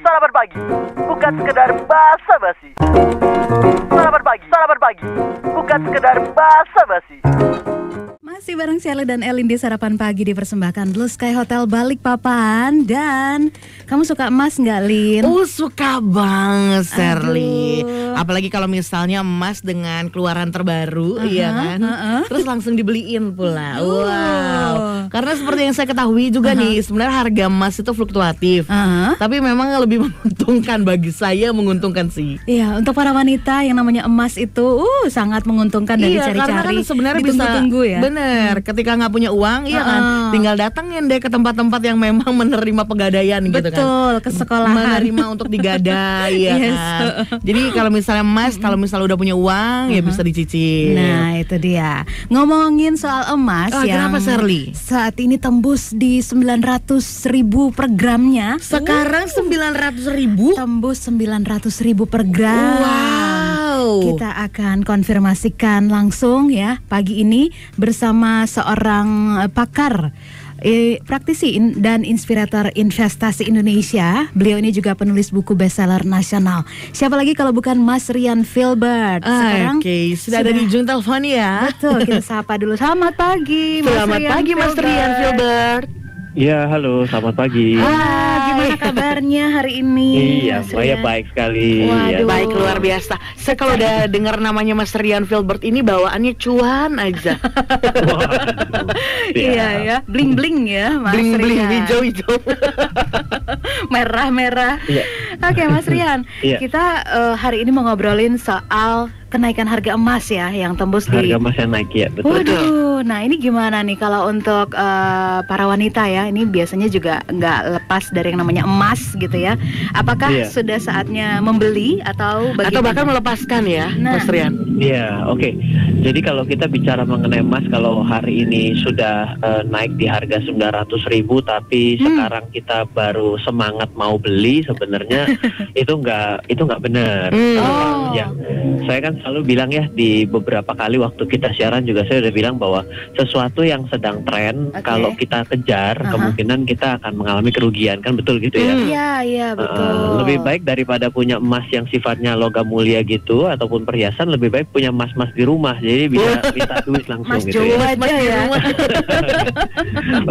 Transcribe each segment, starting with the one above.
Sarapan pagi, bukan sekedar basa-basi. Sarapan pagi, bukan sekedar basa-basi. Masih bareng Shirley dan Elin di Sarapan Pagi dipersembahkan Blue Sky Hotel Balikpapan. Dan kamu suka emas nggak, Lin? Suka banget, Shirley. Aduh. Apalagi kalau misalnya emas dengan keluaran terbaru, iya kan? Terus langsung dibeliin pula. Wow. Karena seperti yang saya ketahui juga nih, sebenarnya harga emas itu fluktuatif. Tapi memang lebih menguntungkan, bagi saya menguntungkan sih. Iya, untuk para wanita yang namanya emas itu sangat menguntungkan dan Iya, karena dicari-cari. kan sebenarnya bisa ditunggu-tunggu ya. Bener, ketika nggak punya uang, iya kan, tinggal datangin deh ke tempat-tempat yang memang menerima pegadaian gitu kan. Betul, ke sekolahan. Menerima untuk digadai, ya Yes. kan. Jadi kalau misalnya emas, kalau misalnya udah punya uang, ya bisa dicicil. Nah, itu dia. Ngomongin soal emas yang kenapa, Shirley? saat ini tembus di 900.000 per gramnya. Sekarang 900.000. Tembus 900.000 per gram. Wow. Kita akan konfirmasikan langsung ya pagi ini bersama seorang pakar praktisi dan inspirator investasi Indonesia. Beliau ini juga penulis buku bestseller nasional. Siapa lagi kalau bukan Mas Rian Filbert. Sekarang Oke, sudah ada di ujung telepon ya. Betul, kita sapa dulu. Selamat pagi, Mas Selamat Rian pagi, Mas Rian Filbert. Iya, halo, selamat pagi. Gimana kabarnya hari ini? Iya, Mas saya Rian? baik sekali. Waduh. Ya. Baik, luar biasa. Saya kalau udah dengar namanya Mas Rian Filbert ini bawaannya cuan aja. Iya ya, bling-bling ya, Mas Bling-bling, Rian. hijau-hijau. Merah-merah. Iya. Oke, Mas Rian, Iya. kita hari ini mau ngobrolin soal kenaikan harga emas ya, yang tembus di. Harga emas yang naik ya, betul. Waduh, nah ini gimana nih kalau untuk para wanita ya, ini biasanya juga nggak lepas dari yang namanya emas gitu ya. Apakah Iya. sudah saatnya membeli atau bagaimana? Atau bahkan melepaskan ya, Nah. Mas Rian. Iya, oke. Jadi kalau kita bicara mengenai emas, kalau hari ini sudah naik di harga 900.000, tapi sekarang kita baru semangat mau beli, sebenarnya itu nggak benar. Ya, saya kan selalu bilang ya, di beberapa kali waktu kita siaran juga saya udah bilang bahwa sesuatu yang sedang tren, kalau kita kejar, kemungkinan kita akan mengalami kerugian, kan betul gitu ya? Iya, betul. Lebih baik daripada punya emas yang sifatnya logam mulia gitu ataupun perhiasan, lebih baik punya emas-emas di rumah, jadi bisa minta duit langsung Mas gitu Jowo ya. aja ya.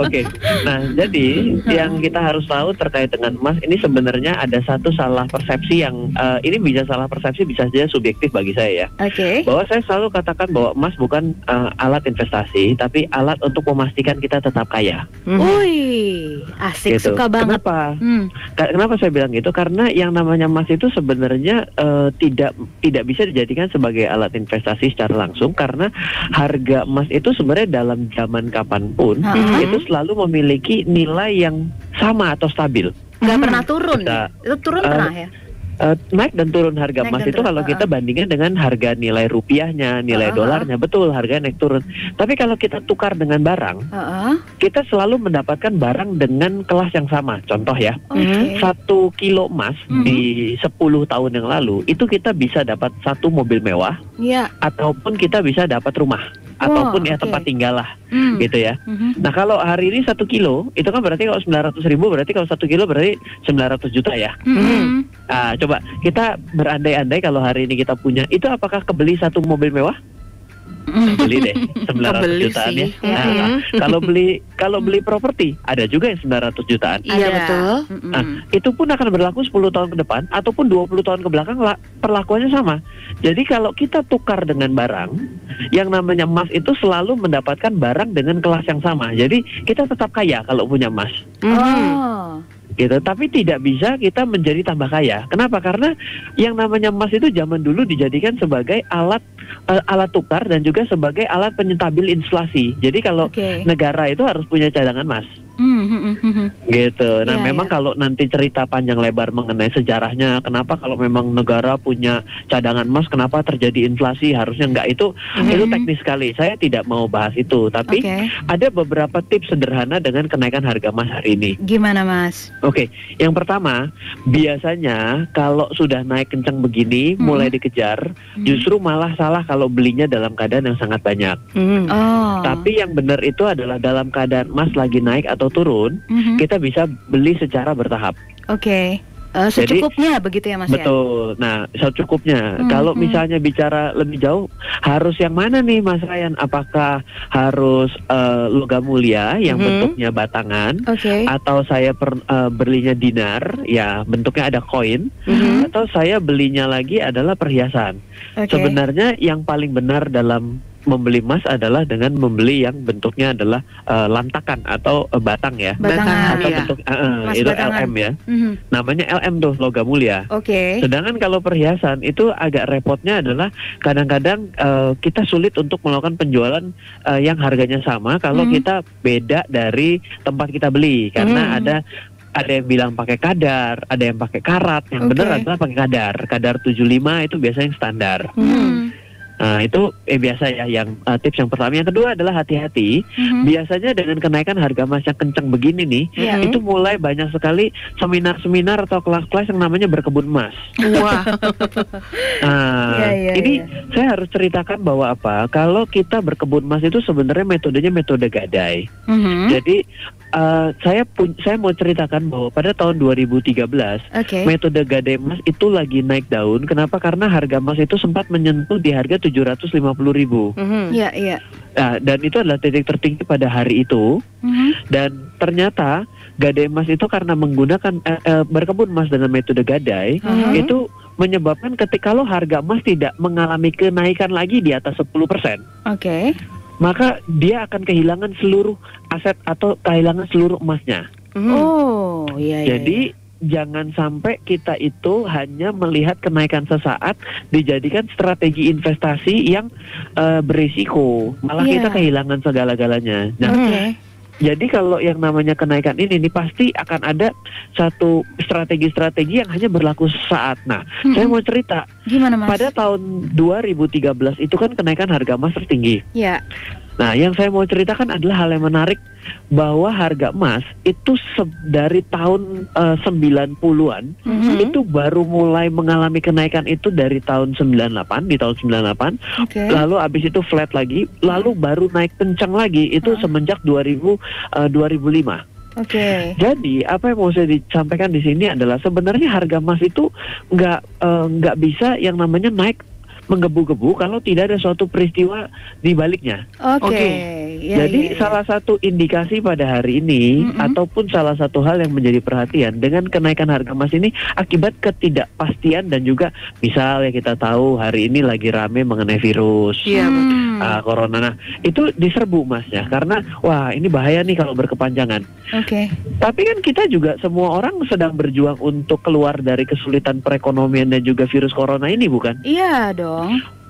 Oke, nah jadi yang kita harus tahu terkait dengan emas ini sebenarnya ada satu salah persepsi yang ini bisa salah persepsi, bisa saja subjektif bagi saya ya. Oke. Bahwa saya selalu katakan bahwa emas bukan alat investasi, tapi alat untuk memastikan kita tetap kaya. Wih, asik, Gitu. suka banget. Kenapa? Kenapa saya bilang gitu? Karena yang namanya emas itu sebenarnya tidak bisa dijadikan sebagai alat investasi secara langsung, karena harga emas itu sebenarnya dalam zaman kapanpun itu selalu memiliki nilai yang sama atau stabil. Nggak pernah turun Kita, ya? Itu turun pernah ya? Naik dan turun harga Naik emas dan itu turun, kalau kita bandingkan dengan harga nilai rupiahnya, nilai dolarnya, betul harganya naik turun. Tapi kalau kita tukar dengan barang, kita selalu mendapatkan barang dengan kelas yang sama. Contoh ya, 1 kilo emas di 10 tahun yang lalu itu kita bisa dapat 1 mobil mewah, ataupun kita bisa dapat rumah, ataupun ya tempat tinggal lah, gitu ya. Nah kalau hari ini 1 kilo itu kan berarti kalau 900.000, berarti kalau 1 kilo berarti 900 juta ya. Nah, coba kita berandai-andai kalau hari ini kita punya, itu apakah kebeli 1 mobil mewah? Beli deh 900 jutaan ya. Nah, kalau beli properti ada juga yang 900 jutaan. Iya, betul. Nah, itu pun akan berlaku 10 tahun ke depan ataupun 20 tahun ke belakang, perlakuannya sama. Jadi kalau kita tukar dengan barang, yang namanya emas itu selalu mendapatkan barang dengan kelas yang sama. Jadi kita tetap kaya kalau punya emas. Gitu, tapi tidak bisa kita menjadi tambah kaya. Kenapa? Karena yang namanya emas itu zaman dulu dijadikan sebagai alat tukar dan juga sebagai alat penyentabil inflasi. Jadi kalau negara itu harus punya cadangan emas. Gitu. Nah, memang kalau nanti cerita panjang lebar mengenai sejarahnya, kenapa kalau memang negara punya cadangan emas, kenapa terjadi inflasi, harusnya enggak, itu teknis sekali. Saya tidak mau bahas itu, tapi ada beberapa tips sederhana dengan kenaikan harga emas hari ini. Gimana, Mas? Oke, yang pertama, biasanya kalau sudah naik kencang begini, mulai dikejar, justru malah salah kalau belinya dalam keadaan yang sangat banyak. Tapi yang benar itu adalah dalam keadaan emas lagi naik atau turun, kita bisa beli secara bertahap. Oke. Secukupnya begitu ya Mas ya? Betul. Nah, secukupnya. Kalau misalnya bicara lebih jauh, harus yang mana nih Mas Ryan? Apakah harus logam mulia yang bentuknya batangan, atau saya belinya dinar, ya bentuknya ada koin, atau saya belinya lagi adalah perhiasan. Sebenarnya yang paling benar dalam membeli emas adalah dengan membeli yang bentuknya adalah lantakan atau batang ya. Batangan. Atau bentuk itu batangan. LM ya. Namanya LM tuh, logam mulia. Sedangkan kalau perhiasan itu agak repotnya adalah kadang-kadang kita sulit untuk melakukan penjualan yang harganya sama kalau kita beda dari tempat kita beli, karena ada yang bilang pakai kadar, ada yang pakai karat. Yang benar adalah pakai kadar. Kadar 75 itu biasanya yang standar. Nah, itu biasa ya yang tips yang pertama. Yang kedua adalah hati-hati. Biasanya dengan kenaikan harga emas yang kencang begini nih, itu mulai banyak sekali seminar-seminar atau kelas-kelas yang namanya berkebun emas. Wah. Ini saya harus ceritakan bahwa apa? Kalau kita berkebun emas itu sebenarnya metodenya metode gadai. Jadi saya mau ceritakan bahwa pada tahun 2013 metode gadai emas itu lagi naik daun. Kenapa? Karena harga emas itu sempat menyentuh di harga 750.000. Nah, dan itu adalah titik tertinggi pada hari itu. Dan ternyata gadai emas itu karena menggunakan berkebun emas dengan metode gadai, itu menyebabkan ketika lo harga emas tidak mengalami kenaikan lagi di atas 10%. Maka dia akan kehilangan seluruh aset atau kehilangan seluruh emasnya. Jadi jangan sampai kita itu hanya melihat kenaikan sesaat dijadikan strategi investasi yang berisiko, malah kita kehilangan segala-galanya. Nah, jadi kalau yang namanya kenaikan ini pasti akan ada satu strategi-strategi yang hanya berlaku sesaat. Nah, saya mau cerita. Gimana Mas? Pada tahun 2013 itu kan kenaikan harga emas tertinggi. Nah, yang saya mau ceritakan adalah hal yang menarik, bahwa harga emas itu dari tahun 90-an itu baru mulai mengalami kenaikan itu dari tahun 98, di tahun 98, lalu habis itu flat lagi, lalu baru naik kencang lagi itu semenjak 2005. Jadi apa yang mau saya disampaikan di sini adalah sebenarnya harga emas itu nggak bisa yang namanya naik menggebu-gebu kalau tidak ada suatu peristiwa di baliknya. Jadi salah satu indikasi pada hari ini ataupun salah satu hal yang menjadi perhatian dengan kenaikan harga emas ini akibat ketidakpastian, dan juga misalnya kita tahu hari ini lagi rame mengenai virus corona. Nah, itu diserbu emasnya karena wah ini bahaya nih kalau berkepanjangan. Tapi kan kita juga semua orang sedang berjuang untuk keluar dari kesulitan perekonomian dan juga virus corona ini, bukan? Iya dong.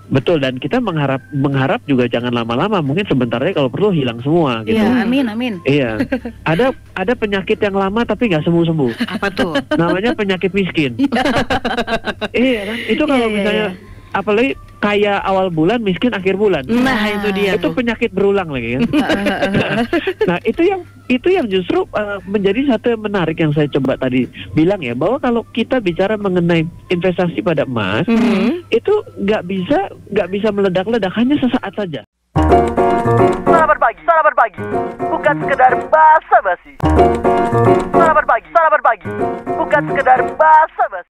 Betul, dan kita mengharap juga jangan lama-lama, mungkin sebentarnya kalau perlu hilang semua gitu. Amin. Iya. Ada penyakit yang lama tapi nggak sembuh-sembuh. Apa tuh? Namanya penyakit miskin. Iya kan? Itu kalau misalnya apalagi kaya awal bulan, miskin akhir bulan. Nah, itu dia. Itu penyakit berulang lagi kan. Nah, itu yang justru menjadi satu yang menarik yang saya coba tadi bilang ya, bahwa kalau kita bicara mengenai investasi pada emas, itu nggak bisa meledak-ledak, hanya sesaat saja. Sarapan pagi, bukan sekedar basa-basi. Sarapan pagi, bukan sekedar basa-basi.